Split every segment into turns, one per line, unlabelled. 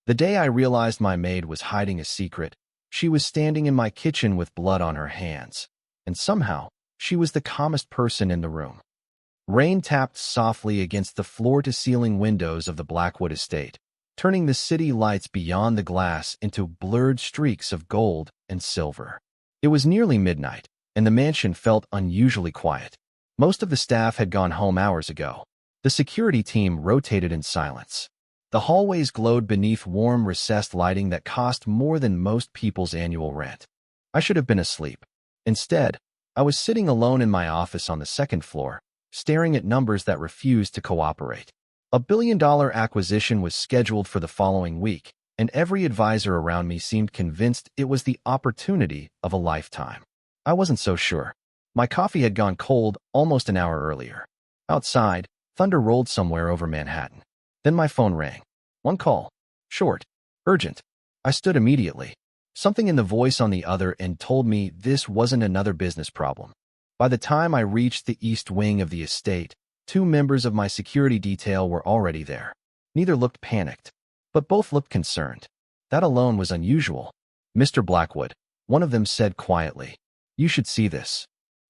The day I realized my maid was hiding a secret, she was standing in my kitchen with blood on her hands, and somehow, she was the calmest person in the room. Rain tapped softly against the floor-to-ceiling windows of the Blackwood estate, turning the city lights beyond the glass into blurred streaks of gold and silver. It was nearly midnight, and the mansion felt unusually quiet. Most of the staff had gone home hours ago. The security team rotated in silence. The hallways glowed beneath warm, recessed lighting that cost more than most people's annual rent. I should have been asleep. Instead, I was sitting alone in my office on the second floor, staring at numbers that refused to cooperate. A billion-dollar acquisition was scheduled for the following week, and every advisor around me seemed convinced it was the opportunity of a lifetime. I wasn't so sure. My coffee had gone cold almost an hour earlier. Outside, thunder rolled somewhere over Manhattan. Then my phone rang. One call. Short. Urgent. I stood immediately. Something in the voice on the other end told me this wasn't another business problem. By the time I reached the east wing of the estate, 2 members of my security detail were already there. Neither looked panicked, but both looked concerned. That alone was unusual. "Mr. Blackwood," one of them said quietly, "you should see this."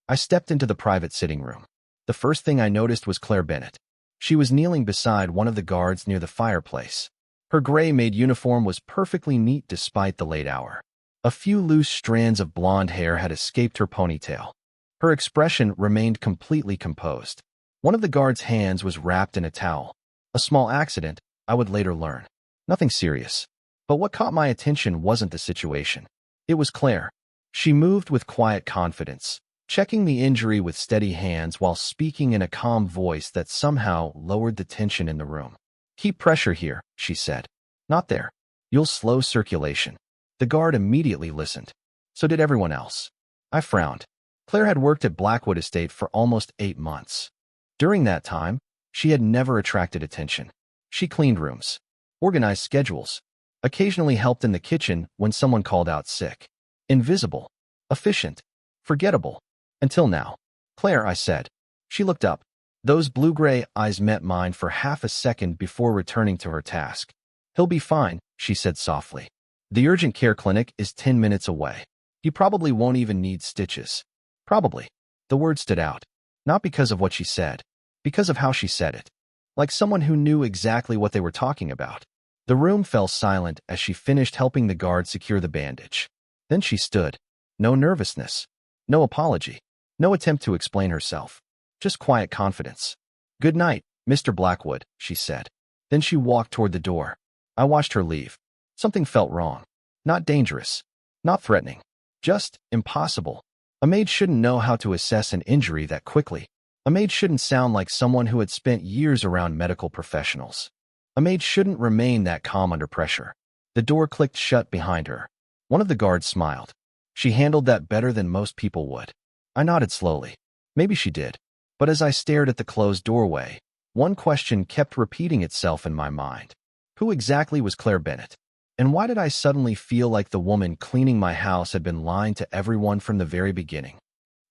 I stepped into the private sitting room. The first thing I noticed was Claire Bennett. She was kneeling beside one of the guards near the fireplace. Her gray maid uniform was perfectly neat despite the late hour. A few loose strands of blonde hair had escaped her ponytail. Her expression remained completely composed. One of the guard's hands was wrapped in a towel. A small accident, I would later learn. Nothing serious. But what caught my attention wasn't the situation. It was Claire. She moved with quiet confidence, checking the injury with steady hands while speaking in a calm voice that somehow lowered the tension in the room. "Keep pressure here," she said. "Not there. You'll slow circulation." The guard immediately listened. So did everyone else. I frowned. Claire had worked at Blackwood Estate for almost 8 months. During that time, she had never attracted attention. She cleaned rooms, organized schedules, occasionally helped in the kitchen when someone called out sick. Invisible, efficient, forgettable. Until now. "Claire," I said. She looked up. Those blue-gray eyes met mine for half a second before returning to her task. "He'll be fine," she said softly. "The urgent care clinic is 10 minutes away. He probably won't even need stitches." Probably. The word stood out. Not because of what she said, because of how she said it. Like someone who knew exactly what they were talking about. The room fell silent as she finished helping the guard secure the bandage. Then she stood. No nervousness. No apology. No attempt to explain herself. Just quiet confidence. "Good night, Mr. Blackwood," she said. Then she walked toward the door. I watched her leave. Something felt wrong. Not dangerous. Not threatening. Just impossible. A maid shouldn't know how to assess an injury that quickly. A maid shouldn't sound like someone who had spent years around medical professionals. A maid shouldn't remain that calm under pressure. The door clicked shut behind her. One of the guards smiled. She handled that better than most people would. I nodded slowly. Maybe she did. But as I stared at the closed doorway, one question kept repeating itself in my mind. Who exactly was Claire Bennett? And why did I suddenly feel like the woman cleaning my house had been lying to everyone from the very beginning?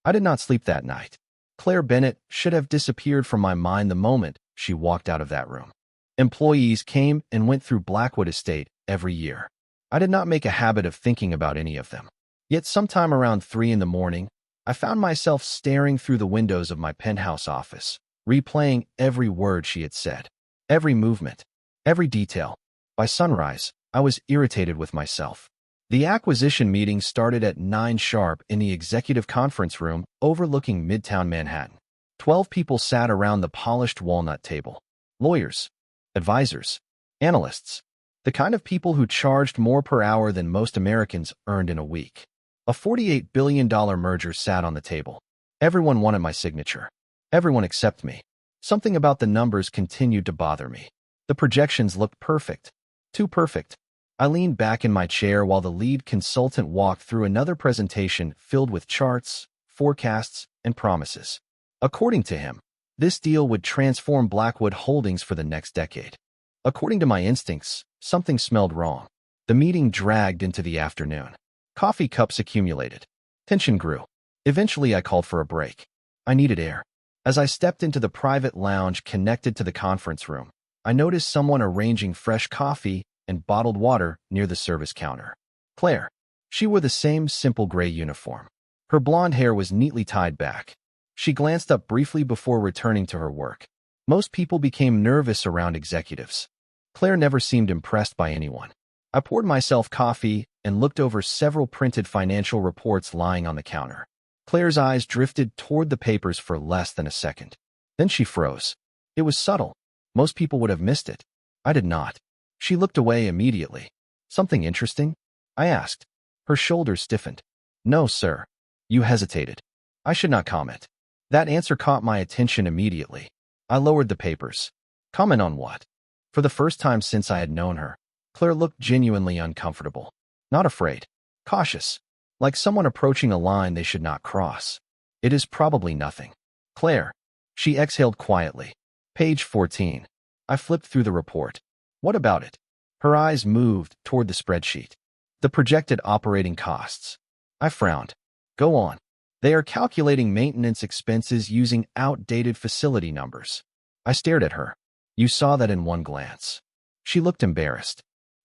I did not sleep that night. Claire Bennett should have disappeared from my mind the moment she walked out of that room. Employees came and went through Blackwood Estate every year. I did not make a habit of thinking about any of them. Yet sometime around 3 in the morning, I found myself staring through the windows of my penthouse office, replaying every word she had said, every movement, every detail. By sunrise, I was irritated with myself. The acquisition meeting started at 9 sharp in the executive conference room overlooking Midtown Manhattan. 12 people sat around the polished walnut table. Lawyers, advisors, analysts, the kind of people who charged more per hour than most Americans earned in a week. A $48 billion merger sat on the table. Everyone wanted my signature. Everyone except me. Something about the numbers continued to bother me. The projections looked perfect. Too perfect. I leaned back in my chair while the lead consultant walked through another presentation filled with charts, forecasts, and promises. According to him, this deal would transform Blackwood Holdings for the next decade. According to my instincts, something smelled wrong. The meeting dragged into the afternoon. Coffee cups accumulated. Tension grew. Eventually, I called for a break. I needed air. As I stepped into the private lounge connected to the conference room, I noticed someone arranging fresh coffee and bottled water near the service counter. Claire. She wore the same simple gray uniform. Her blonde hair was neatly tied back. She glanced up briefly before returning to her work. Most people became nervous around executives. Claire never seemed impressed by anyone. I poured myself coffee and looked over several printed financial reports lying on the counter. Claire's eyes drifted toward the papers for less than a second. Then she froze. It was subtle. Most people would have missed it. I did not. She looked away immediately. Something interesting? I asked. Her shoulders stiffened. No, sir. You hesitated. I should not comment. That answer caught my attention immediately. I lowered the papers. Comment on what? For the first time since I had known her, Claire looked genuinely uncomfortable. Not afraid. Cautious. Like someone approaching a line they should not cross. It is probably nothing. Claire. She exhaled quietly. Page 14. I flipped through the report. What about it? Her eyes moved toward the spreadsheet. The projected operating costs. I frowned. Go on. They are calculating maintenance expenses using outdated facility numbers. I stared at her. You saw that in one glance. She looked embarrassed.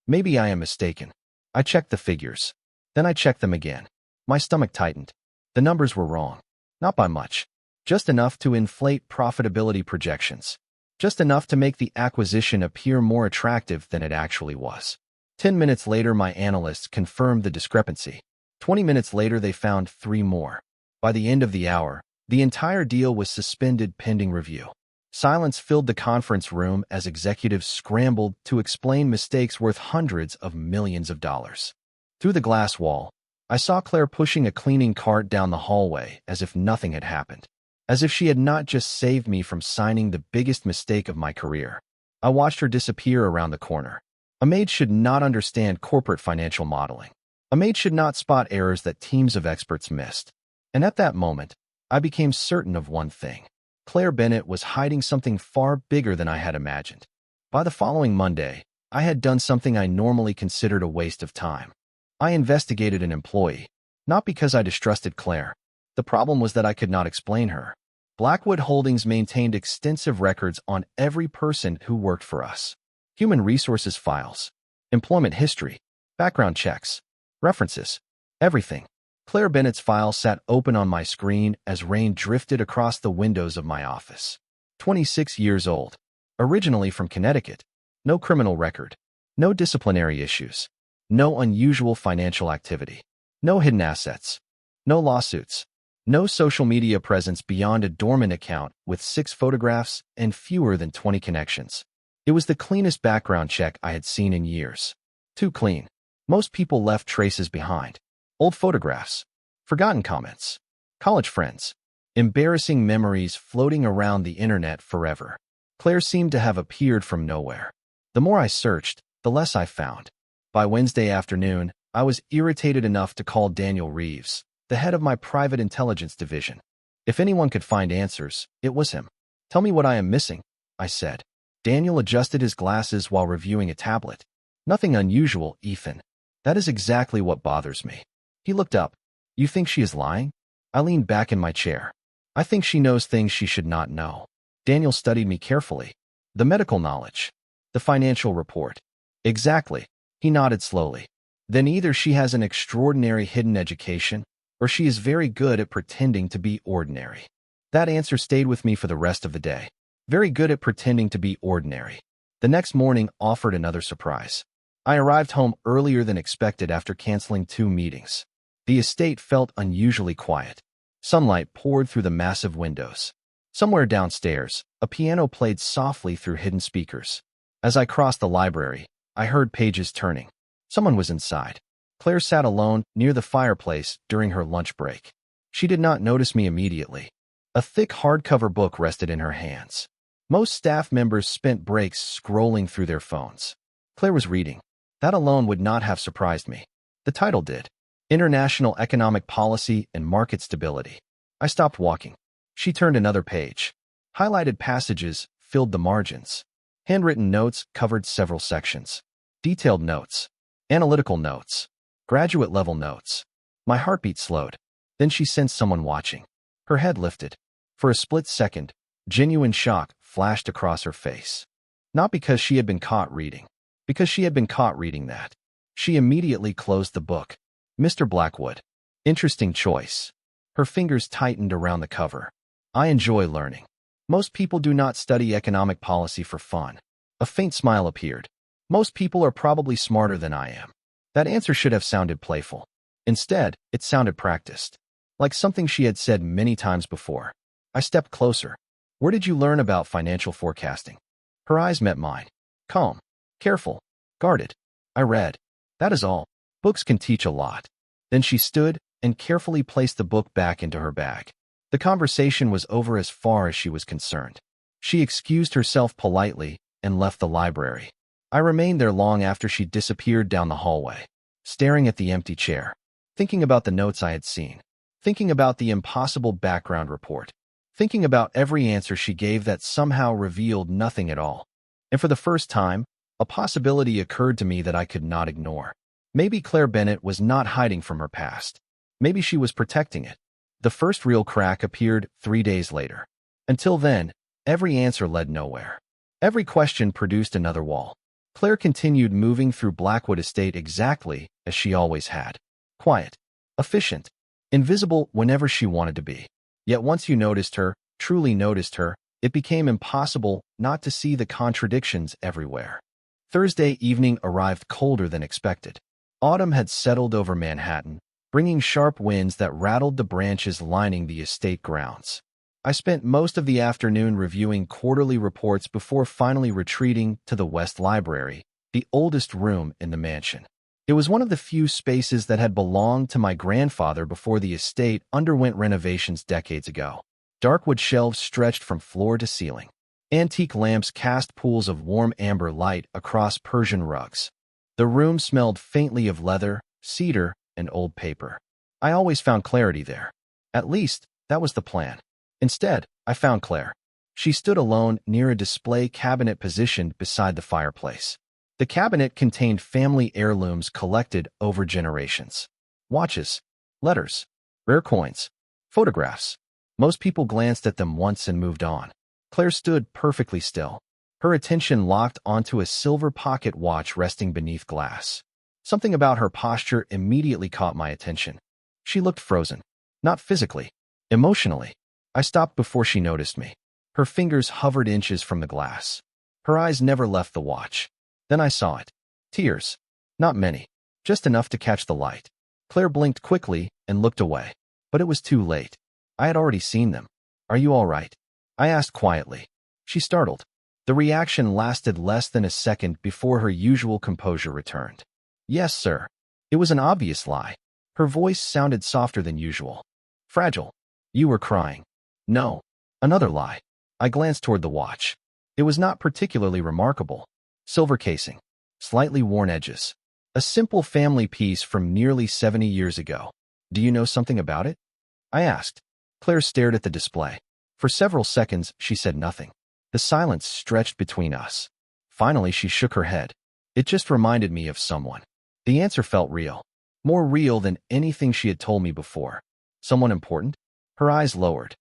Maybe I am mistaken. I checked the figures. Then I checked them again. My stomach tightened. The numbers were wrong. Not by much. Just enough to inflate profitability projections. Just enough to make the acquisition appear more attractive than it actually was. 10 minutes later, my analysts confirmed the discrepancy. 20 minutes later, they found 3 more. By the end of the hour, the entire deal was suspended pending review. Silence filled the conference room as executives scrambled to explain mistakes worth hundreds of millions of dollars. Through the glass wall, I saw Claire pushing a cleaning cart down the hallway as if nothing had happened. As if she had not just saved me from signing the biggest mistake of my career. I watched her disappear around the corner. A maid should not understand corporate financial modeling. A maid should not spot errors that teams of experts missed. And at that moment, I became certain of one thing. Claire Bennett was hiding something far bigger than I had imagined. By the following Monday, I had done something I normally considered a waste of time. I investigated an employee, not because I distrusted Claire. The problem was that I could not explain her. Blackwood Holdings maintained extensive records on every person who worked for us. Human resources files, employment history, background checks, references, everything. Claire Bennett's file sat open on my screen as rain drifted across the windows of my office. 26 years old. Originally from Connecticut. No criminal record. No disciplinary issues. No unusual financial activity. No hidden assets. No lawsuits. No social media presence beyond a dormant account with 6 photographs and fewer than 20 connections. It was the cleanest background check I had seen in years. Too clean. Most people left traces behind. Old photographs. Forgotten comments. College friends. Embarrassing memories floating around the internet forever. Claire seemed to have appeared from nowhere. The more I searched, the less I found. By Wednesday afternoon, I was irritated enough to call Daniel Reeves, the head of my private intelligence division. If anyone could find answers, it was him. Tell me what I am missing, I said. Daniel adjusted his glasses while reviewing a tablet. Nothing unusual, Ethan. That is exactly what bothers me. He looked up. You think she is lying? I leaned back in my chair. I think she knows things she should not know. Daniel studied me carefully. The medical knowledge. The financial report. Exactly. He nodded slowly. Then either she has an extraordinary hidden education, or she is very good at pretending to be ordinary. That answer stayed with me for the rest of the day. Very good at pretending to be ordinary. The next morning offered another surprise. I arrived home earlier than expected after canceling 2 meetings. The estate felt unusually quiet. Sunlight poured through the massive windows. Somewhere downstairs, a piano played softly through hidden speakers. As I crossed the library, I heard pages turning. Someone was inside. Claire sat alone near the fireplace during her lunch break. She did not notice me immediately. A thick hardcover book rested in her hands. Most staff members spent breaks scrolling through their phones. Claire was reading. That alone would not have surprised me. The title did. International Economic Policy and Market Stability. I stopped walking. She turned another page. Highlighted passages filled the margins. Handwritten notes covered several sections. Detailed notes. Analytical notes. Graduate-level notes. My heartbeat slowed. Then she sensed someone watching. Her head lifted. For a split second, genuine shock flashed across her face. Not because she had been caught reading, because she had been caught reading that. She immediately closed the book. Mr. Blackwood. Interesting choice. Her fingers tightened around the cover. I enjoy learning. Most people do not study economic policy for fun. A faint smile appeared. Most people are probably smarter than I am. That answer should have sounded playful. Instead, it sounded practiced, like something she had said many times before. I stepped closer. Where did you learn about financial forecasting? Her eyes met mine. Calm, careful, guarded. I read. That is all. Books can teach a lot. Then she stood and carefully placed the book back into her bag. The conversation was over as far as she was concerned. She excused herself politely and left the library. I remained there long after she disappeared down the hallway, staring at the empty chair, thinking about the notes I had seen, thinking about the impossible background report, thinking about every answer she gave that somehow revealed nothing at all. And for the first time, a possibility occurred to me that I could not ignore. Maybe Claire Bennett was not hiding from her past. Maybe she was protecting it. The first real crack appeared 3 days later. Until then, every answer led nowhere. Every question produced another wall. Claire continued moving through Blackwood Estate exactly as she always had. Quiet, efficient, invisible whenever she wanted to be. Yet once you noticed her, truly noticed her, it became impossible not to see the contradictions everywhere. Thursday evening arrived colder than expected. Autumn had settled over Manhattan, bringing sharp winds that rattled the branches lining the estate grounds. I spent most of the afternoon reviewing quarterly reports before finally retreating to the West Library, the oldest room in the mansion. It was one of the few spaces that had belonged to my grandfather before the estate underwent renovations decades ago. Dark wood shelves stretched from floor to ceiling. Antique lamps cast pools of warm amber light across Persian rugs. The room smelled faintly of leather, cedar, and old paper. I always found clarity there. At least, that was the plan. Instead, I found Claire. She stood alone near a display cabinet positioned beside the fireplace. The cabinet contained family heirlooms collected over generations. Watches, letters, rare coins, photographs. Most people glanced at them once and moved on. Claire stood perfectly still, her attention locked onto a silver pocket watch resting beneath glass. Something about her posture immediately caught my attention. She looked frozen, not physically, emotionally. I stopped before she noticed me. Her fingers hovered inches from the glass. Her eyes never left the watch. Then I saw it. Tears. Not many. Just enough to catch the light. Claire blinked quickly and looked away. But it was too late. I had already seen them. Are you all right? I asked quietly. She startled. The reaction lasted less than a second before her usual composure returned. Yes, sir. It was an obvious lie. Her voice sounded softer than usual. Fragile. You were crying. No. Another lie. I glanced toward the watch. It was not particularly remarkable. Silver casing. Slightly worn edges. A simple family piece from nearly 70 years ago. Do you know something about it? I asked. Claire stared at the display. For several seconds, she said nothing. The silence stretched between us. Finally, she shook her head. It just reminded me of someone. The answer felt real. More real than anything she had told me before. Someone important? Her eyes lowered.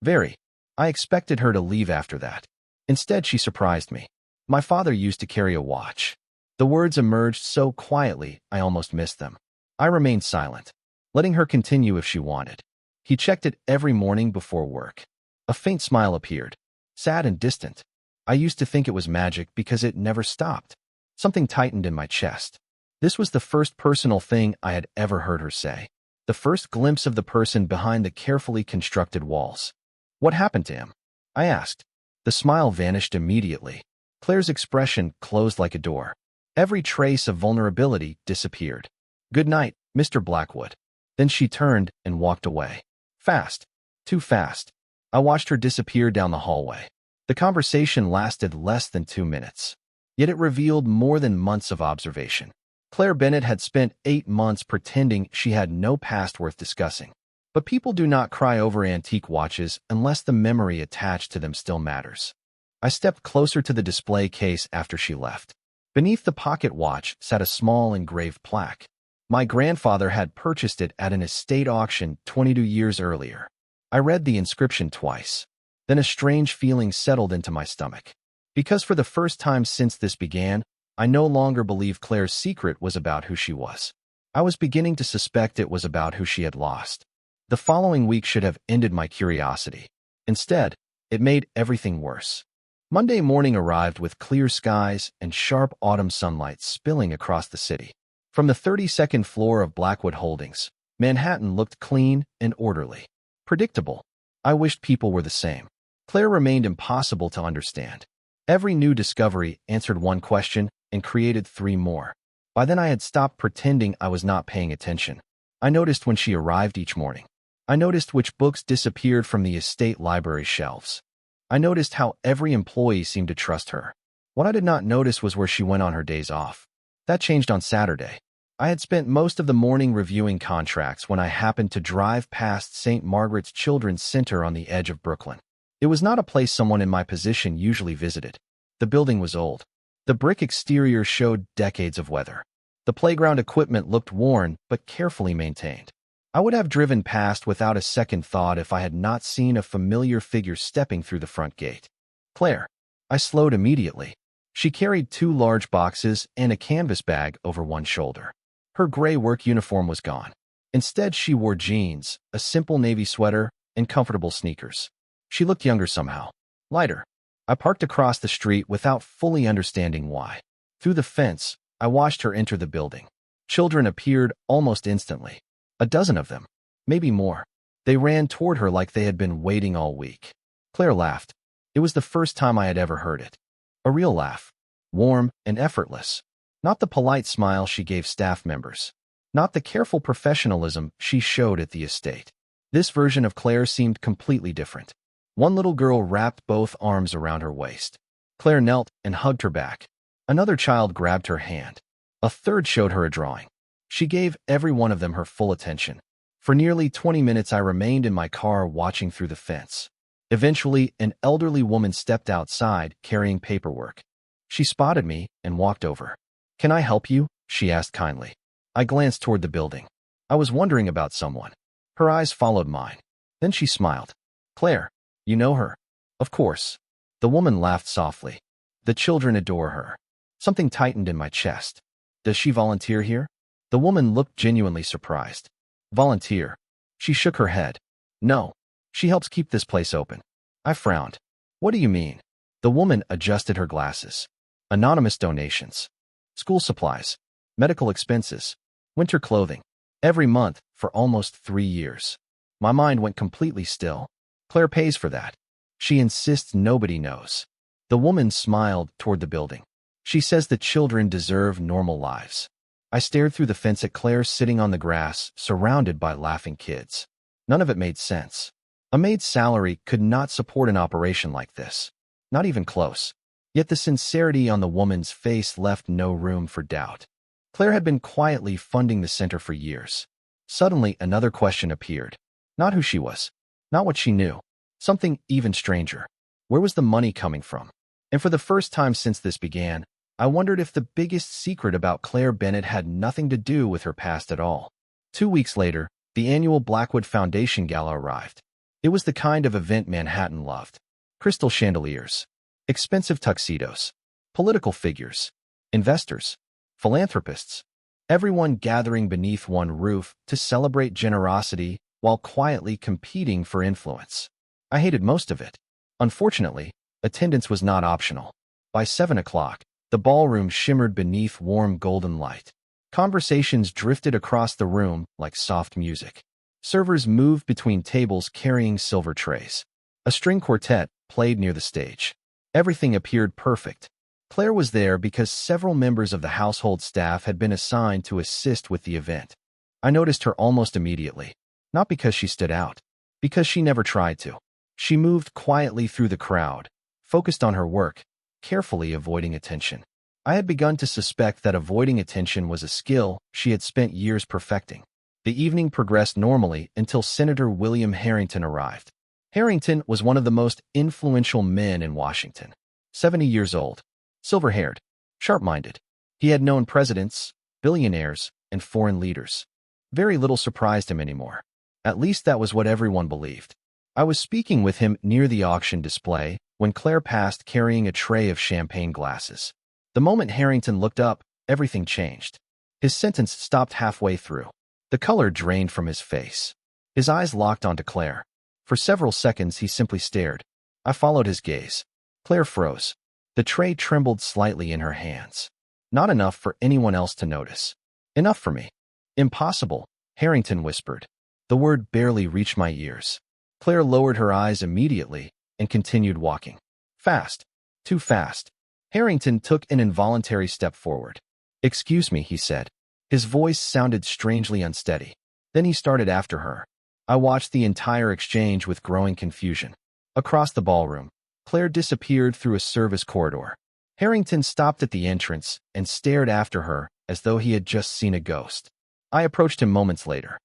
Very. I expected her to leave after that. Instead, she surprised me. My father used to carry a watch. The words emerged so quietly, I almost missed them. I remained silent, letting her continue if she wanted. He checked it every morning before work. A faint smile appeared, sad and distant. I used to think it was magic because it never stopped. Something tightened in my chest. This was the first personal thing I had ever heard her say. The first glimpse of the person behind the carefully constructed walls. What happened to him? I asked. The smile vanished immediately. Claire's expression closed like a door. Every trace of vulnerability disappeared. Good night, Mr. Blackwood. Then she turned and walked away. Fast. Too fast. I watched her disappear down the hallway. The conversation lasted less than 2 minutes. Yet it revealed more than months of observation. Claire Bennett had spent 8 months pretending she had no past worth discussing. But people do not cry over antique watches unless the memory attached to them still matters. I stepped closer to the display case after she left. Beneath the pocket watch sat a small engraved plaque. My grandfather had purchased it at an estate auction 22 years earlier. I read the inscription twice. Then a strange feeling settled into my stomach. Because for the first time since this began, I no longer believed Claire's secret was about who she was. I was beginning to suspect it was about who she had lost. The following week should have ended my curiosity. Instead, it made everything worse. Monday morning arrived with clear skies and sharp autumn sunlight spilling across the city. From the 32nd floor of Blackwood Holdings, Manhattan looked clean and orderly. Predictable. I wished people were the same. Claire remained impossible to understand. Every new discovery answered one question and created three more. By then I had stopped pretending I was not paying attention. I noticed when she arrived each morning. I noticed which books disappeared from the estate library shelves. I noticed how every employee seemed to trust her. What I did not notice was where she went on her days off. That changed on Saturday. I had spent most of the morning reviewing contracts when I happened to drive past St. Margaret's Children's Center on the edge of Brooklyn. It was not a place someone in my position usually visited. The building was old. The brick exterior showed decades of weather. The playground equipment looked worn but carefully maintained. I would have driven past without a second thought if I had not seen a familiar figure stepping through the front gate. Claire. I slowed immediately. She carried 2 large boxes and a canvas bag over one shoulder. Her gray work uniform was gone. Instead, she wore jeans, a simple navy sweater, and comfortable sneakers. She looked younger somehow. Lighter. I parked across the street without fully understanding why. Through the fence, I watched her enter the building. Children appeared almost instantly. A dozen of them. Maybe more. They ran toward her like they had been waiting all week. Claire laughed. It was the first time I had ever heard it. A real laugh. Warm and effortless. Not the polite smile she gave staff members. Not the careful professionalism she showed at the estate. This version of Claire seemed completely different. One little girl wrapped both arms around her waist. Claire knelt and hugged her back. Another child grabbed her hand. A third showed her a drawing. She gave every one of them her full attention. For nearly 20 minutes I remained in my car watching through the fence. Eventually, an elderly woman stepped outside carrying paperwork. She spotted me and walked over. "Can I help you?" she asked kindly. I glanced toward the building. I was wondering about someone. Her eyes followed mine. Then she smiled. "Claire, you know her?" "Of course." The woman laughed softly. "The children adore her." Something tightened in my chest. "Does she volunteer here?" The woman looked genuinely surprised. "Volunteer?" She shook her head. "No. She helps keep this place open." I frowned. "What do you mean?" The woman adjusted her glasses. "Anonymous donations. School supplies. Medical expenses. Winter clothing. Every month for almost 3 years." My mind went completely still. "Claire pays for that. She insists nobody knows." The woman smiled toward the building. "She says the children deserve normal lives." I stared through the fence at Claire sitting on the grass, surrounded by laughing kids. None of it made sense. A maid's salary could not support an operation like this. Not even close. Yet the sincerity on the woman's face left no room for doubt. Claire had been quietly funding the center for years. Suddenly, another question appeared. Not who she was. Not what she knew. Something even stranger. Where was the money coming from? And for the first time since this began, I wondered if the biggest secret about Claire Bennett had nothing to do with her past at all. 2 weeks later, the annual Blackwood Foundation Gala arrived. It was the kind of event Manhattan loved. Crystal chandeliers. Expensive tuxedos. Political figures. Investors. Philanthropists. Everyone gathering beneath one roof to celebrate generosity while quietly competing for influence. I hated most of it. Unfortunately, attendance was not optional. By 7 o'clock, the ballroom shimmered beneath warm golden light. Conversations drifted across the room like soft music. Servers moved between tables carrying silver trays. A string quartet played near the stage. Everything appeared perfect. Claire was there because several members of the household staff had been assigned to assist with the event. I noticed her almost immediately. Not because she stood out. Because she never tried to. She moved quietly through the crowd, focused on her work, carefully avoiding attention. I had begun to suspect that avoiding attention was a skill she had spent years perfecting. The evening progressed normally until Senator William Harrington arrived. Harrington was one of the most influential men in Washington. 70 years old, silver-haired, sharp-minded. He had known presidents, billionaires, and foreign leaders. Very little surprised him anymore. At least that was what everyone believed. I was speaking with him near the auction display when Claire passed carrying a tray of champagne glasses. The moment Harrington looked up, everything changed. His sentence stopped halfway through. The color drained from his face. His eyes locked onto Claire. For several seconds, he simply stared. I followed his gaze. Claire froze. The tray trembled slightly in her hands. Not enough for anyone else to notice. Enough for me. Impossible, Harrington whispered. The word barely reached my ears. Claire lowered her eyes immediately and continued walking. Fast. Too fast. Harrington took an involuntary step forward. Excuse me, he said. His voice sounded strangely unsteady. Then he started after her. I watched the entire exchange with growing confusion. Across the ballroom, Claire disappeared through a service corridor. Harrington stopped at the entrance and stared after her as though he had just seen a ghost. I approached him moments later.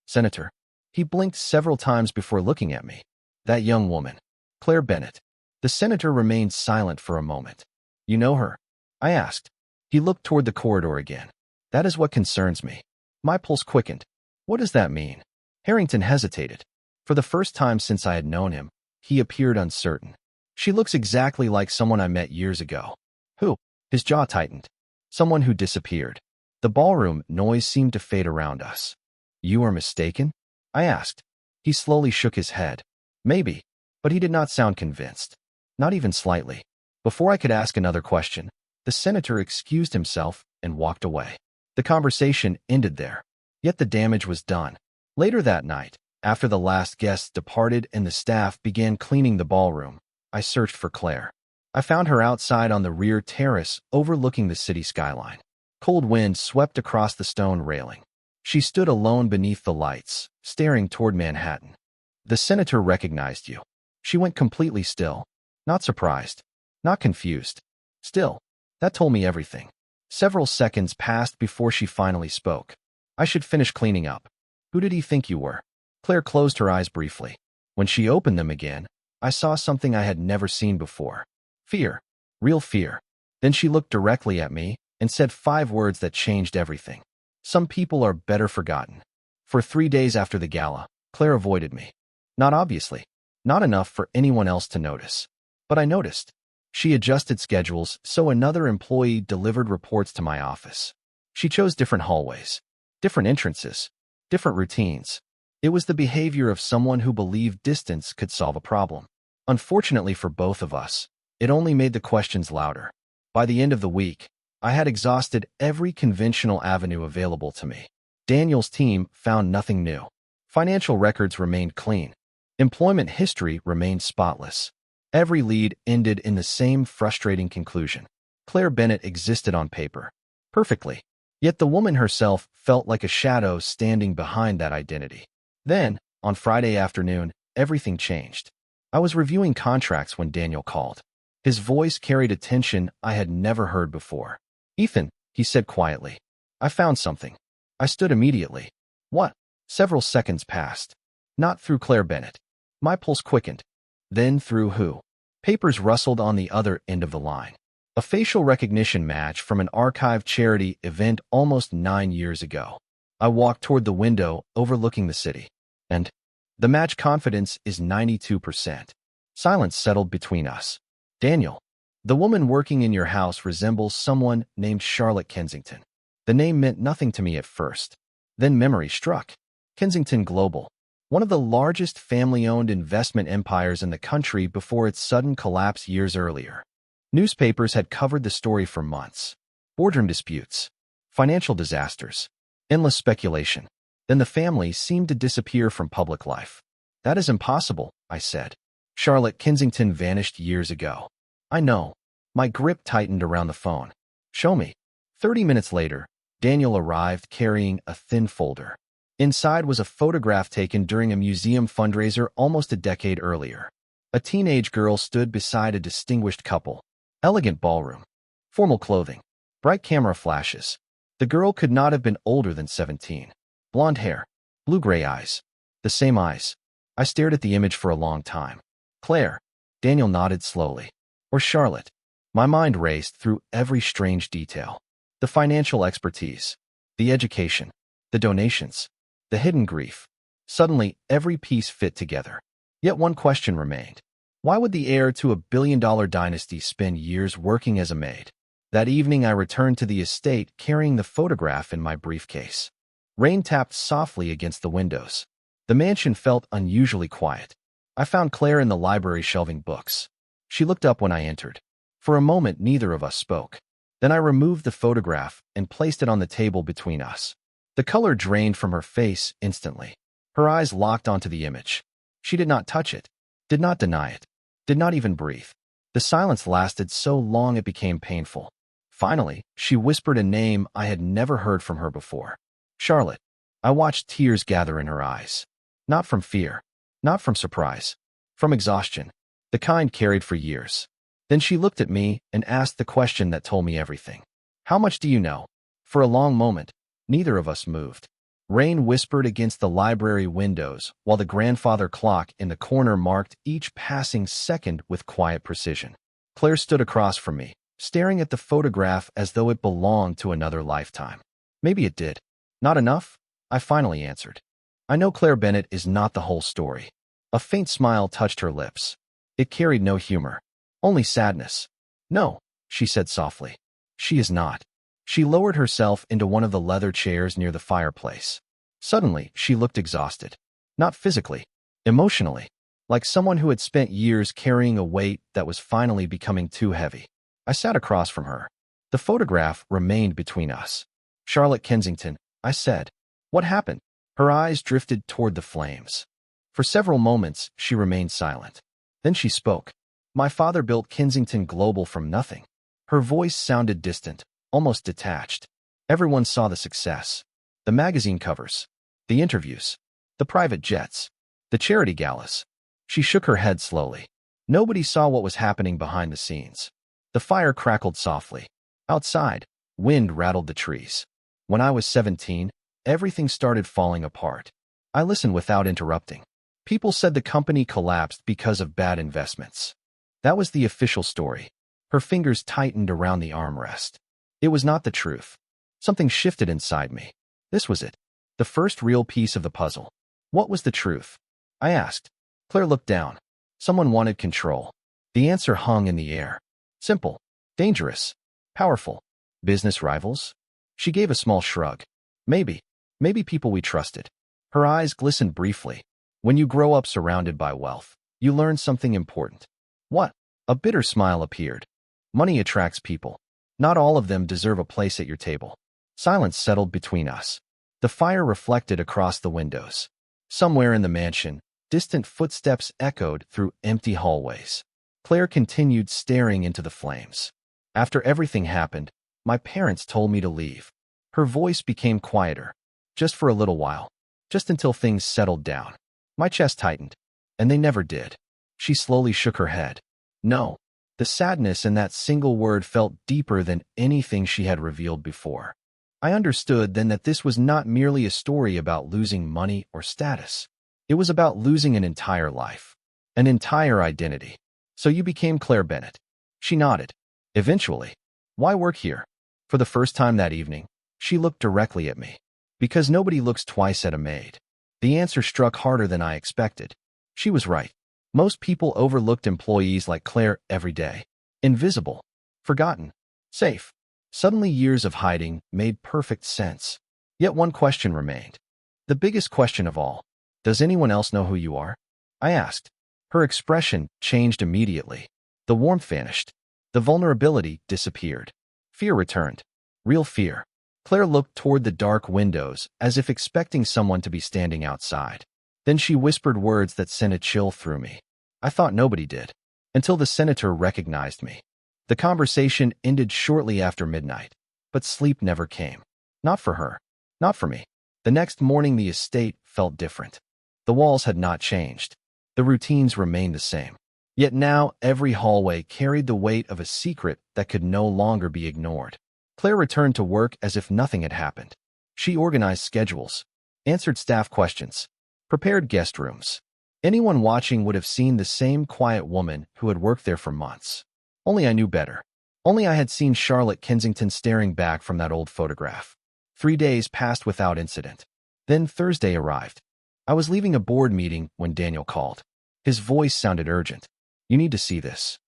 Senator. He blinked several times before looking at me. That young woman. Claire Bennett. The senator remained silent for a moment. You know her? I asked. He looked toward the corridor again. That is what concerns me. My pulse quickened. What does that mean? Harrington hesitated. For the first time since I had known him, he appeared uncertain. She looks exactly like someone I met years ago. Who? His jaw tightened. Someone who disappeared. The ballroom noise seemed to fade around us. You are mistaken? I asked. He slowly shook his head. Maybe, but he did not sound convinced. Not even slightly. Before I could ask another question, the senator excused himself and walked away. The conversation ended there. Yet the damage was done. Later that night, after the last guests departed and the staff began cleaning the ballroom, I searched for Claire. I found her outside on the rear terrace overlooking the city skyline. Cold wind swept across the stone railing. She stood alone beneath the lights, staring toward Manhattan. The senator recognized you. She went completely still. Not surprised. Not confused. Still. That told me everything. Several seconds passed before she finally spoke. I should finish cleaning up. Who did he think you were? Claire closed her eyes briefly. When she opened them again, I saw something I had never seen before. Fear. Real fear. Then she looked directly at me and said 5 words that changed everything. Some people are better forgotten. For 3 days after the gala, Claire avoided me. Not obviously. Not enough for anyone else to notice. But I noticed. She adjusted schedules so another employee delivered reports to my office. She chose different hallways, different entrances, different routines. It was the behavior of someone who believed distance could solve a problem. Unfortunately for both of us, it only made the questions louder. By the end of the week, I had exhausted every conventional avenue available to me. Daniel's team found nothing new. Financial records remained clean. Employment history remained spotless. Every lead ended in the same frustrating conclusion. Claire Bennett existed on paper. Perfectly. Yet the woman herself felt like a shadow standing behind that identity. Then, on Friday afternoon, everything changed. I was reviewing contracts when Daniel called. His voice carried a tension I had never heard before. Ethan, he said quietly. I found something. I stood immediately. What? Several seconds passed. Not through Claire Bennett. My pulse quickened. Then through who? Papers rustled on the other end of the line. A facial recognition match from an archived charity event almost 9 years ago. I walked toward the window overlooking the city. And the match confidence is 92%. Silence settled between us. Daniel, the woman working in your house resembles someone named Charlotte Kensington. The name meant nothing to me at first. Then memory struck. Kensington Global, one of the largest family-owned investment empires in the country before its sudden collapse years earlier. Newspapers had covered the story for months. Boardroom disputes, financial disasters, endless speculation. Then the family seemed to disappear from public life. That is impossible, I said. Charlotte Kensington vanished years ago. I know. My grip tightened around the phone. Show me. 30 minutes later, Daniel arrived carrying a thin folder. Inside was a photograph taken during a museum fundraiser almost a decade earlier. A teenage girl stood beside a distinguished couple. Elegant ballroom. Formal clothing. Bright camera flashes. The girl could not have been older than 17. Blonde hair. Blue-gray eyes. The same eyes. I stared at the image for a long time. Claire. Daniel nodded slowly. Or Charlotte. My mind raced through every strange detail. The financial expertise. The education. The donations. The hidden grief. Suddenly, every piece fit together. Yet one question remained. Why would the heir to a billion-dollar dynasty spend years working as a maid? That evening, I returned to the estate carrying the photograph in my briefcase. Rain tapped softly against the windows. The mansion felt unusually quiet. I found Claire in the library shelving books. She looked up when I entered. For a moment, neither of us spoke. Then I removed the photograph and placed it on the table between us. The color drained from her face instantly. Her eyes locked onto the image. She did not touch it, did not deny it, did not even breathe. The silence lasted so long it became painful. Finally, she whispered a name I had never heard from her before. Charlotte. I watched tears gather in her eyes. Not from fear, not from surprise, from exhaustion, the kind carried for years. Then she looked at me and asked the question that told me everything. How much do you know? For a long moment, neither of us moved. Rain whispered against the library windows while the grandfather clock in the corner marked each passing second with quiet precision. Claire stood across from me, staring at the photograph as though it belonged to another lifetime. Maybe it did. Not enough? I finally answered. I know Claire Bennett is not the whole story. A faint smile touched her lips. It carried no humor, only sadness. No, she said softly. She is not. She lowered herself into one of the leather chairs near the fireplace. Suddenly, she looked exhausted. Not physically, emotionally, like someone who had spent years carrying a weight that was finally becoming too heavy. I sat across from her. The photograph remained between us. Charlotte Kensington, I said. What happened? Her eyes drifted toward the flames. For several moments, she remained silent. Then she spoke. My father built Kensington Global from nothing. Her voice sounded distant, almost detached. Everyone saw the success. The magazine covers, the interviews, the private jets, the charity galas. She shook her head slowly. Nobody saw what was happening behind the scenes. The fire crackled softly. Outside, wind rattled the trees. When I was 17, everything started falling apart. I listened without interrupting. People said the company collapsed because of bad investments. That was the official story. Her fingers tightened around the armrest. It was not the truth. Something shifted inside me. This was it. The first real piece of the puzzle. What was the truth? I asked. Claire looked down. Someone wanted control. The answer hung in the air. Simple. Dangerous. Powerful. Business rivals? She gave a small shrug. Maybe. Maybe people we trusted. Her eyes glistened briefly. When you grow up surrounded by wealth, you learn something important. What? A bitter smile appeared. Money attracts people. Not all of them deserve a place at your table. Silence settled between us. The fire reflected across the windows. Somewhere in the mansion, distant footsteps echoed through empty hallways. Claire continued staring into the flames. After everything happened, my parents told me to leave. Her voice became quieter. Just for a little while. Just until things settled down. My chest tightened. And they never did. She slowly shook her head. No. The sadness in that single word felt deeper than anything she had revealed before. I understood then that this was not merely a story about losing money or status. It was about losing an entire life. An entire identity. So you became Claire Bennett. She nodded. Eventually. Why work here? For the first time that evening, she looked directly at me. Because nobody looks twice at a maid. The answer struck harder than I expected. She was right. Most people overlooked employees like Claire every day. Invisible. Forgotten. Safe. Suddenly years of hiding made perfect sense. Yet one question remained. The biggest question of all. Does anyone else know who you are? I asked. Her expression changed immediately. The warmth vanished. The vulnerability disappeared. Fear returned. Real fear. Claire looked toward the dark windows as if expecting someone to be standing outside. Then she whispered words that sent a chill through me. I thought nobody did. Until the senator recognized me. The conversation ended shortly after midnight. But sleep never came. Not for her. Not for me. The next morning the estate felt different. The walls had not changed. The routines remained the same. Yet now every hallway carried the weight of a secret that could no longer be ignored. Claire returned to work as if nothing had happened. She organized schedules, answered staff questions, prepared guest rooms. Anyone watching would have seen the same quiet woman who had worked there for months. Only I knew better. Only I had seen Charlotte Kensington staring back from that old photograph. 3 days passed without incident. Then Thursday arrived. I was leaving a board meeting when Daniel called. His voice sounded urgent. You need to see this.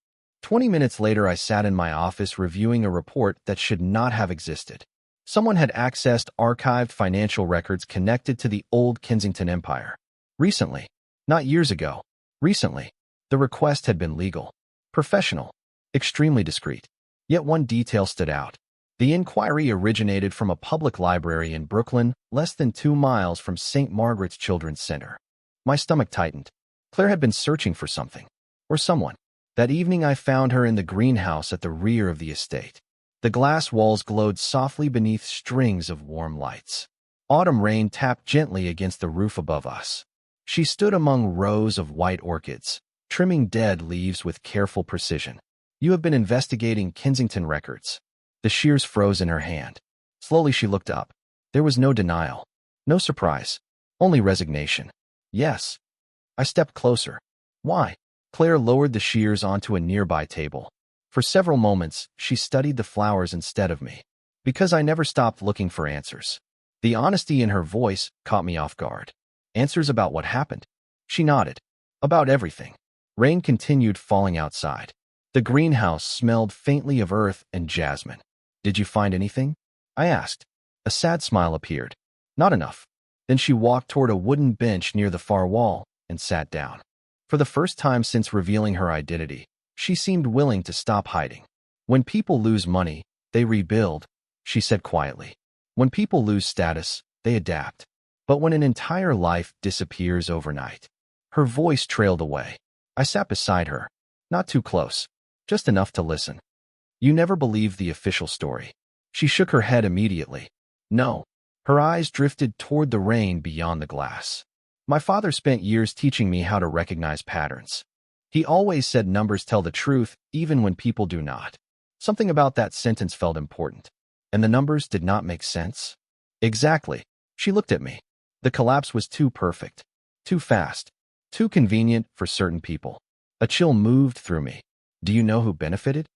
20 minutes later, I sat in my office reviewing a report that should not have existed. Someone had accessed archived financial records connected to the old Kensington Empire. Recently, not years ago, recently, the request had been legal, professional, extremely discreet. Yet one detail stood out. The inquiry originated from a public library in Brooklyn, less than 2 miles from St. Margaret's Children's Center. My stomach tightened. Claire had been searching for something, or someone. That evening I found her in the greenhouse at the rear of the estate. The glass walls glowed softly beneath strings of warm lights. Autumn rain tapped gently against the roof above us. She stood among rows of white orchids, trimming dead leaves with careful precision. "You have been investigating Kensington records." The shears froze in her hand. Slowly she looked up. There was no denial, no surprise, only resignation. "Yes." I stepped closer. "Why?" Claire lowered the shears onto a nearby table. For several moments, she studied the flowers instead of me. "Because I never stopped looking for answers." The honesty in her voice caught me off guard. "Answers about what happened?" She nodded. "About everything." Rain continued falling outside. The greenhouse smelled faintly of earth and jasmine. "Did you find anything?" I asked. A sad smile appeared. "Not enough." Then she walked toward a wooden bench near the far wall and sat down. For the first time since revealing her identity, she seemed willing to stop hiding. "When people lose money, they rebuild," she said quietly. "When people lose status, they adapt. But when an entire life disappears overnight..." Her voice trailed away. I sat beside her, not too close, just enough to listen. "You never believed the official story." She shook her head immediately. "No." Her eyes drifted toward the rain beyond the glass. "My father spent years teaching me how to recognize patterns. He always said numbers tell the truth, even when people do not." Something about that sentence felt important. And the numbers did not make sense? Exactly. She looked at me. The collapse was too perfect, too fast, too convenient for certain people. A chill moved through me. "Do you know who benefited?"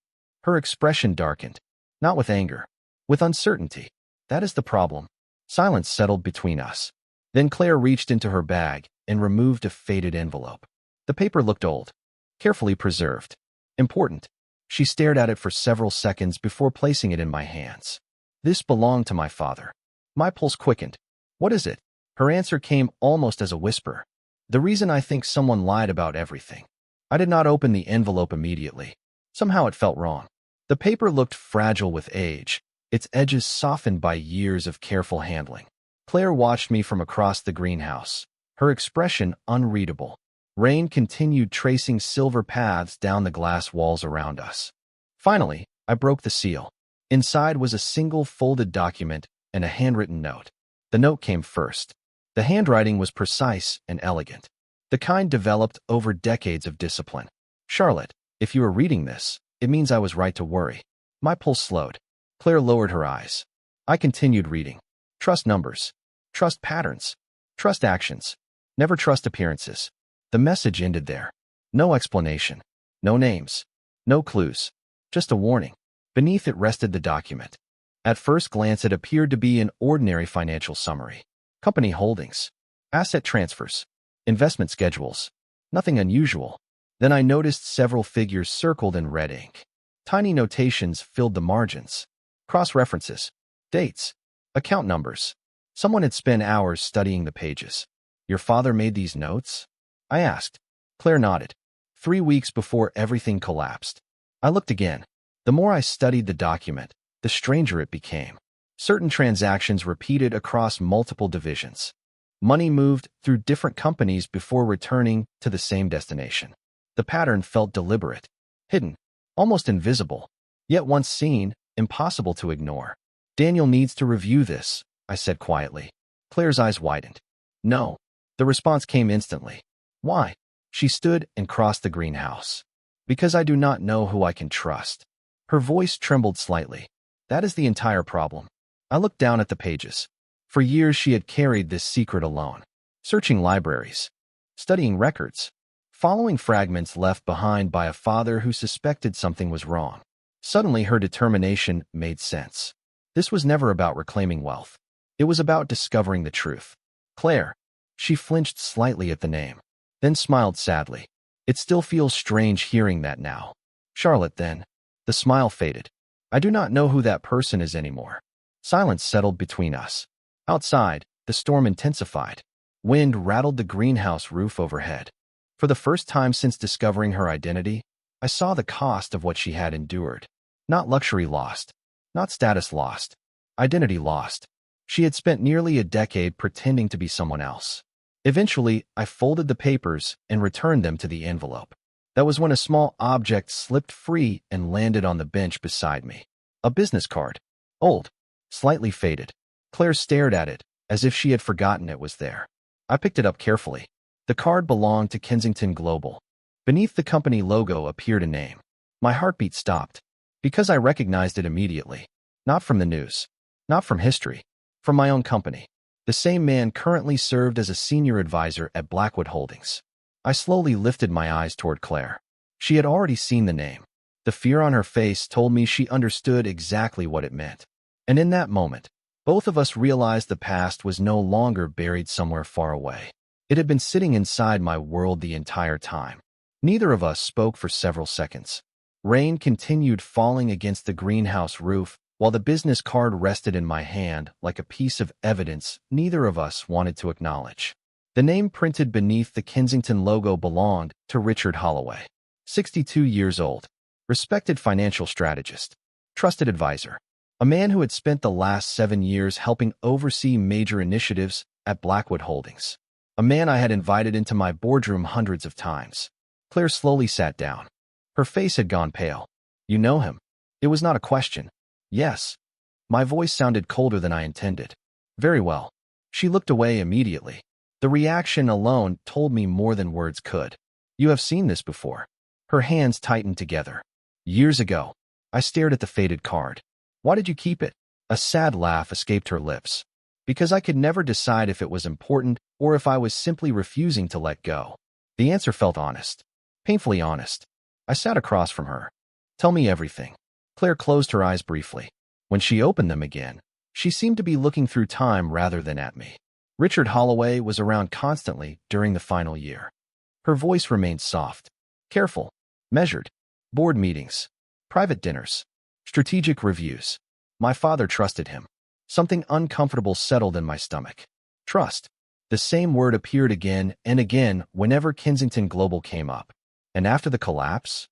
Her expression darkened, not with anger, with uncertainty. "That is the problem." Silence settled between us. Then Claire reached into her bag and removed a faded envelope. The paper looked old, carefully preserved. Important. She stared at it for several seconds before placing it in my hands. "This belonged to my father." My pulse quickened. "What is it?" Her answer came almost as a whisper. "The reason I think someone lied about everything." I did not open the envelope immediately. Somehow it felt wrong. The paper looked fragile with age, its edges softened by years of careful handling. Claire watched me from across the greenhouse, her expression unreadable. Rain continued tracing silver paths down the glass walls around us. Finally, I broke the seal. Inside was a single folded document and a handwritten note. The note came first. The handwriting was precise and elegant, the kind developed over decades of discipline. "Charlotte, if you are reading this, it means I was right to worry." My pulse slowed. Claire lowered her eyes. I continued reading. "Trust numbers. Trust patterns. Trust actions. Never trust appearances." The message ended there. No explanation. No names. No clues. Just a warning. Beneath it rested the document. At first glance, it appeared to be an ordinary financial summary. Company holdings. Asset transfers. Investment schedules. Nothing unusual. Then I noticed several figures circled in red ink. Tiny notations filled the margins. Cross-references. Dates. Account numbers. Someone had spent hours studying the pages. "Your father made these notes?" I asked. Claire nodded. 3 weeks before everything collapsed. I looked again. The more I studied the document, the stranger it became. Certain transactions repeated across multiple divisions. Money moved through different companies before returning to the same destination. The pattern felt deliberate, hidden, almost invisible, yet once seen, impossible to ignore. "Daniel needs to review this," I said quietly. Claire's eyes widened. "No." The response came instantly. "Why?" She stood and crossed the greenhouse. "Because I do not know who I can trust." Her voice trembled slightly. "That is the entire problem." I looked down at the pages. For years she had carried this secret alone, searching libraries, studying records, following fragments left behind by a father who suspected something was wrong. Suddenly her determination made sense. This was never about reclaiming wealth. It was about discovering the truth. "Claire." She flinched slightly at the name, then smiled sadly. "It still feels strange hearing that now." Charlotte, then. The smile faded. I do not know who that person is anymore. Silence settled between us. Outside, the storm intensified. Wind rattled the greenhouse roof overhead. For the first time since discovering her identity, I saw the cost of what she had endured. Not luxury lost, not status lost, identity lost. She had spent nearly a decade pretending to be someone else. Eventually, I folded the papers and returned them to the envelope. That was when a small object slipped free and landed on the bench beside me. A business card. Old. Slightly faded. Claire stared at it, as if she had forgotten it was there. I picked it up carefully. The card belonged to Kensington Global. Beneath the company logo appeared a name. My heartbeat stopped, because I recognized it immediately. Not from the news. Not from history. From my own company. The same man currently served as a senior advisor at Blackwood Holdings. I slowly lifted my eyes toward Claire. She had already seen the name. The fear on her face told me she understood exactly what it meant. And in that moment, both of us realized the past was no longer buried somewhere far away. It had been sitting inside my world the entire time. Neither of us spoke for several seconds. Rain continued falling against the greenhouse roof, while the business card rested in my hand like a piece of evidence neither of us wanted to acknowledge. The name printed beneath the Kensington logo belonged to Richard Holloway. 62 years old. Respected financial strategist. Trusted advisor. A man who had spent the last 7 years helping oversee major initiatives at Blackwood Holdings. A man I had invited into my boardroom hundreds of times. Claire slowly sat down. Her face had gone pale. You know him? It was not a question. Yes. My voice sounded colder than I intended. Very well. She looked away immediately. The reaction alone told me more than words could. You have seen this before. Her hands tightened together. Years ago. I stared at the faded card. Why did you keep it? A sad laugh escaped her lips. Because I could never decide if it was important or if I was simply refusing to let go. The answer felt honest. Painfully honest. I sat across from her. Tell me everything. Claire closed her eyes briefly. When she opened them again, she seemed to be looking through time rather than at me. Richard Holloway was around constantly during the final year. Her voice remained soft, careful, measured. Board meetings, private dinners, strategic reviews. My father trusted him. Something uncomfortable settled in my stomach. Trust. The same word appeared again and again whenever Kensington Global came up. And after the collapse?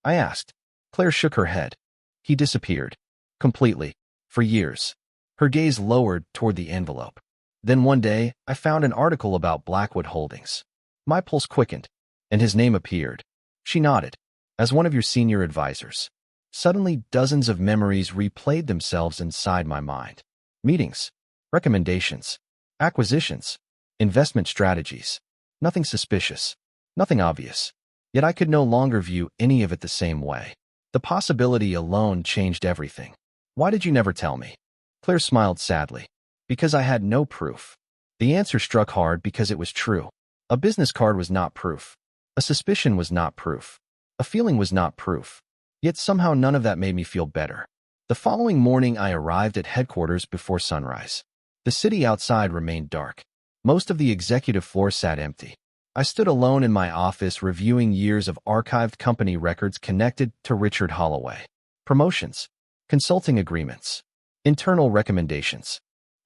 I asked. Claire shook her head. He disappeared. Completely. For years. Her gaze lowered toward the envelope. Then one day, I found an article about Blackwood Holdings. My pulse quickened, and his name appeared. She nodded. As one of your senior advisors. Suddenly, dozens of memories replayed themselves inside my mind. Meetings, recommendations, acquisitions, investment strategies. Nothing suspicious, nothing obvious. Yet I could no longer view any of it the same way. The possibility alone changed everything. Why did you never tell me? Claire smiled sadly. Because I had no proof. The answer struck hard because it was true. A business card was not proof. A suspicion was not proof. A feeling was not proof. Yet somehow none of that made me feel better. The following morning I arrived at headquarters before sunrise. The city outside remained dark. Most of the executive floor sat empty. I stood alone in my office reviewing years of archived company records connected to Richard Holloway. Promotions, consulting agreements, internal recommendations.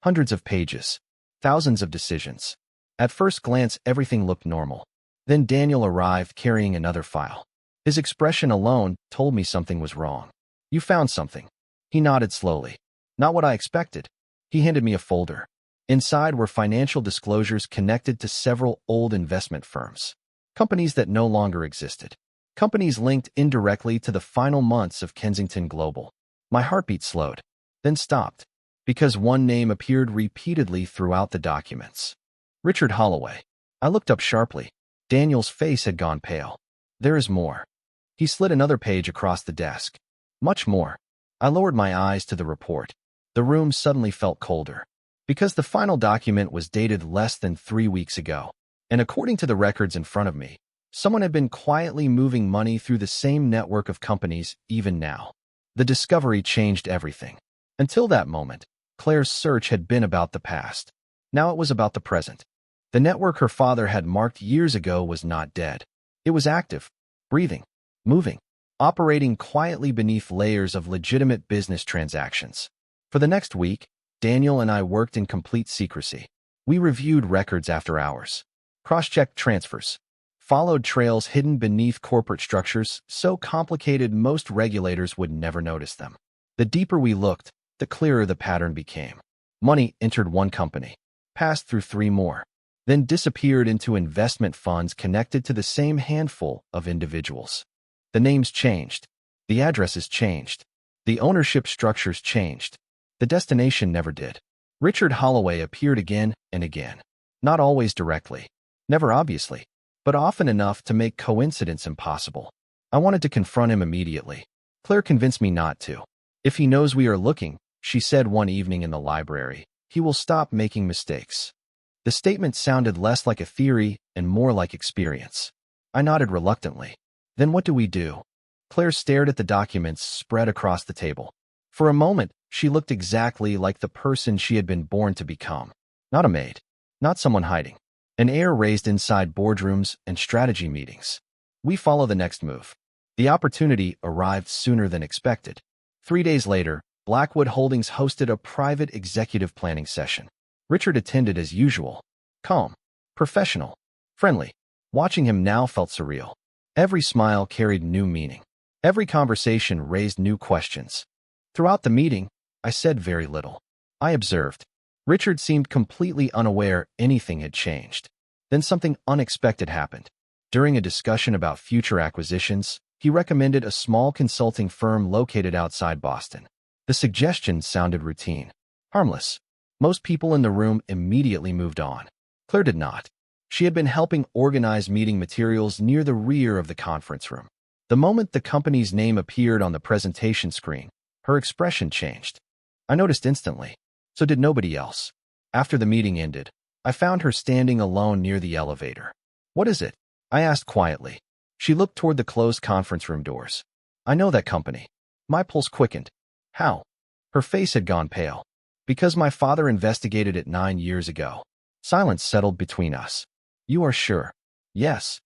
Hundreds of pages, thousands of decisions. At first glance, everything looked normal. Then Daniel arrived carrying another file. His expression alone told me something was wrong. You found something. He nodded slowly. Not what I expected. He handed me a folder. Inside were financial disclosures connected to several old investment firms. Companies that no longer existed. Companies linked indirectly to the final months of Kensington Global. My heartbeat slowed, then stopped, because one name appeared repeatedly throughout the documents. Richard Holloway. I looked up sharply. Daniel's face had gone pale. There is more. He slid another page across the desk. Much more. I lowered my eyes to the report. The room suddenly felt colder. Because the final document was dated less than 3 weeks ago. And according to the records in front of me, someone had been quietly moving money through the same network of companies even now. The discovery changed everything. Until that moment, Claire's search had been about the past. Now it was about the present. The network her father had marked years ago was not dead. It was active, breathing, moving. operating quietly beneath layers of legitimate business transactions. For the next week, Daniel and I worked in complete secrecy. We reviewed records after hours, cross-checked transfers, followed trails hidden beneath corporate structures so complicated most regulators would never notice them. The deeper we looked, the clearer the pattern became. Money entered one company, passed through three more, then disappeared into investment funds connected to the same handful of individuals. The names changed, the addresses changed, the ownership structures changed. The destination never did. Richard Holloway appeared again and again, not always directly, never obviously, but often enough to make coincidence impossible. I wanted to confront him immediately. Claire convinced me not to. If he knows we are looking, she said one evening in the library, he will stop making mistakes. The statement sounded less like a theory and more like experience. I nodded reluctantly. Then what do we do? Claire stared at the documents spread across the table. For a moment, she looked exactly like the person she had been born to become. Not a maid, not someone hiding. An air raised inside boardrooms and strategy meetings. We follow the next move. The opportunity arrived sooner than expected. 3 days later, Blackwood Holdings hosted a private executive planning session. Richard attended as usual, calm, professional, friendly. Watching him now felt surreal. Every smile carried new meaning. Every conversation raised new questions. Throughout the meeting, I said very little. I observed. Richard seemed completely unaware anything had changed. Then something unexpected happened. During a discussion about future acquisitions, he recommended a small consulting firm located outside Boston. The suggestion sounded routine, harmless. Most people in the room immediately moved on. Claire did not. She had been helping organize meeting materials near the rear of the conference room. The moment the company's name appeared on the presentation screen, her expression changed. I noticed instantly. So did nobody else. After the meeting ended, I found her standing alone near the elevator. What is it? I asked quietly. She looked toward the closed conference room doors. I know that company. My pulse quickened. How? Her face had gone pale. Because my father investigated it 9 years ago. Silence settled between us. You are sure? Yes.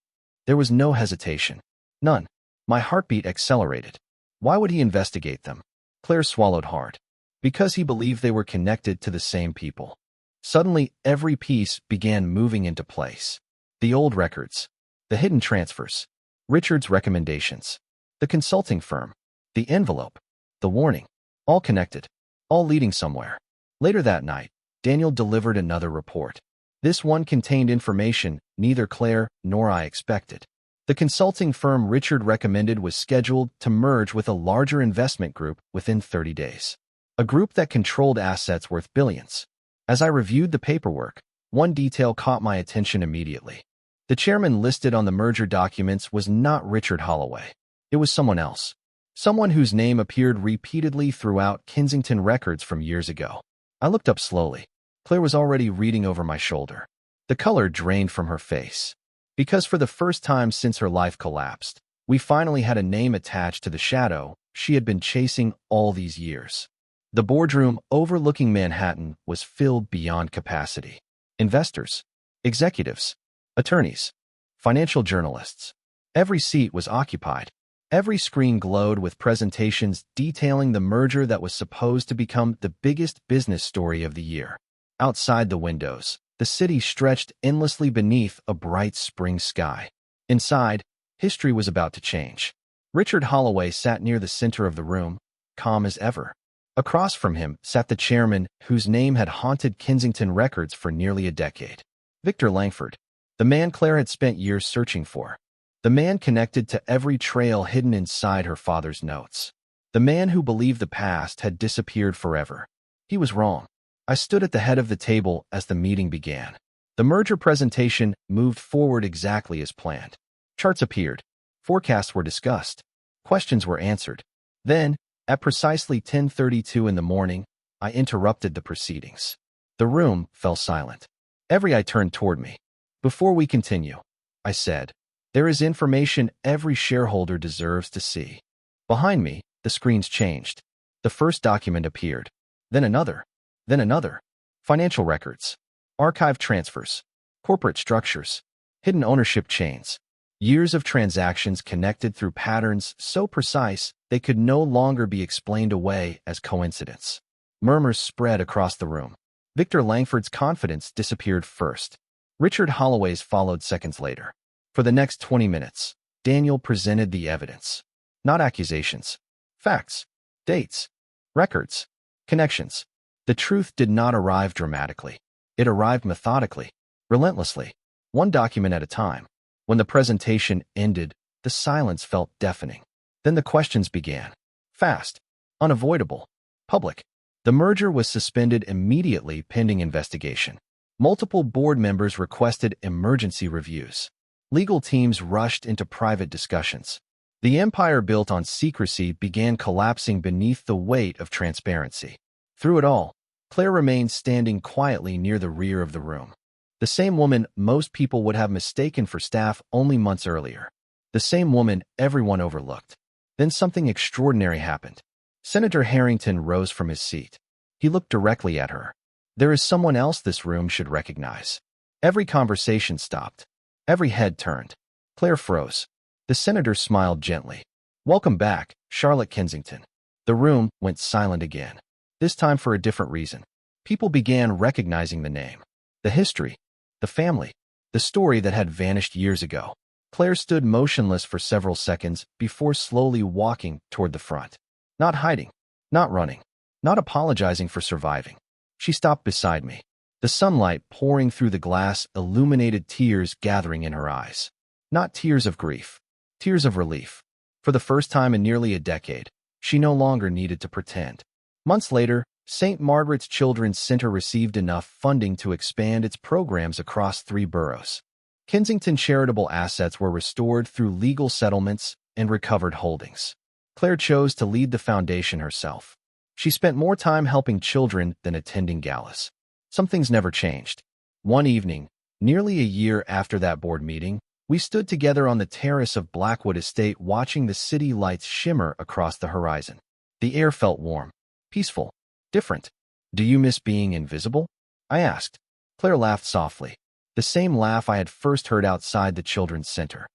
There was no hesitation. None. My heartbeat accelerated. Why would he investigate them? Claire swallowed hard. Because he believed they were connected to the same people. Suddenly, every piece began moving into place. The old records, the hidden transfers, Richard's recommendations, the consulting firm, the envelope, the warning, all connected, all leading somewhere. Later that night, Daniel delivered another report. This one contained information neither Claire nor I expected. The consulting firm Richard recommended was scheduled to merge with a larger investment group within 30 days. A group that controlled assets worth billions. As I reviewed the paperwork, one detail caught my attention immediately. The chairman listed on the merger documents was not Richard Holloway. It was someone else. Someone whose name appeared repeatedly throughout Kensington records from years ago. I looked up slowly. Claire was already reading over my shoulder. The color drained from her face. Because for the first time since her life collapsed, we finally had a name attached to the shadow she had been chasing all these years. The boardroom overlooking Manhattan was filled beyond capacity. Investors, executives, attorneys, financial journalists. Every seat was occupied. Every screen glowed with presentations detailing the merger that was supposed to become the biggest business story of the year. Outside the windows, the city stretched endlessly beneath a bright spring sky. Inside, history was about to change. Richard Holloway sat near the center of the room, calm as ever. Across from him sat the chairman whose name had haunted Kensington records for nearly a decade. Victor Langford, the man Claire had spent years searching for. The man connected to every trail hidden inside her father's notes. The man who believed the past had disappeared forever. He was wrong. I stood at the head of the table as the meeting began. The merger presentation moved forward exactly as planned. Charts appeared. Forecasts were discussed. Questions were answered. Then, at precisely 10:32 in the morning, I interrupted the proceedings. The room fell silent. Every eye turned toward me. Before we continue, I said, there is information every shareholder deserves to see. Behind me, the screens changed. The first document appeared. Then another. Then another. Financial records. Archive transfers. Corporate structures. Hidden ownership chains. Years of transactions connected through patterns so precise they could no longer be explained away as coincidence. Murmurs spread across the room. Victor Langford's confidence disappeared first. Richard Holloway's followed seconds later. For the next 20 minutes, Daniel presented the evidence. Not accusations. Facts. Dates. Records. Connections. The truth did not arrive dramatically. It arrived methodically, relentlessly, one document at a time. When the presentation ended, the silence felt deafening. Then the questions began. Fast. Unavoidable. Public. The merger was suspended immediately pending investigation. Multiple board members requested emergency reviews. Legal teams rushed into private discussions. The empire built on secrecy began collapsing beneath the weight of transparency. Through it all, Claire remained standing quietly near the rear of the room. The same woman most people would have mistaken for staff only months earlier. The same woman everyone overlooked. Then something extraordinary happened. Senator Harrington rose from his seat. He looked directly at her. There is someone else this room should recognize. Every conversation stopped. Every head turned. Claire froze. The senator smiled gently. Welcome back, Charlotte Kensington. The room went silent again. This time for a different reason. People began recognizing the name. The history. The family. The story that had vanished years ago. Claire stood motionless for several seconds before slowly walking toward the front. Not hiding. Not running. Not apologizing for surviving. She stopped beside me. The sunlight pouring through the glass illuminated tears gathering in her eyes. Not tears of grief. Tears of relief. For the first time in nearly a decade, she no longer needed to pretend. Months later, St. Margaret's Children's Center received enough funding to expand its programs across 3 boroughs. Kensington charitable assets were restored through legal settlements and recovered holdings. Claire chose to lead the foundation herself. She spent more time helping children than attending galas. Some things never changed. One evening, nearly a year after that board meeting, we stood together on the terrace of Blackwood Estate watching the city lights shimmer across the horizon. The air felt warm, peaceful, different. Do you miss being invisible? I asked. Claire laughed softly. The same laugh I had first heard outside the children's center.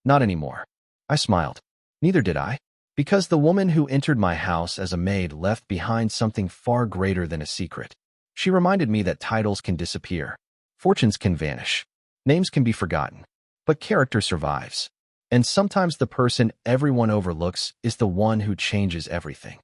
Not anymore. I smiled. Neither did I. Because the woman who entered my house as a maid left behind something far greater than a secret. She reminded me that titles can disappear. Fortunes can vanish. Names can be forgotten. But character survives. And sometimes the person everyone overlooks is the one who changes everything.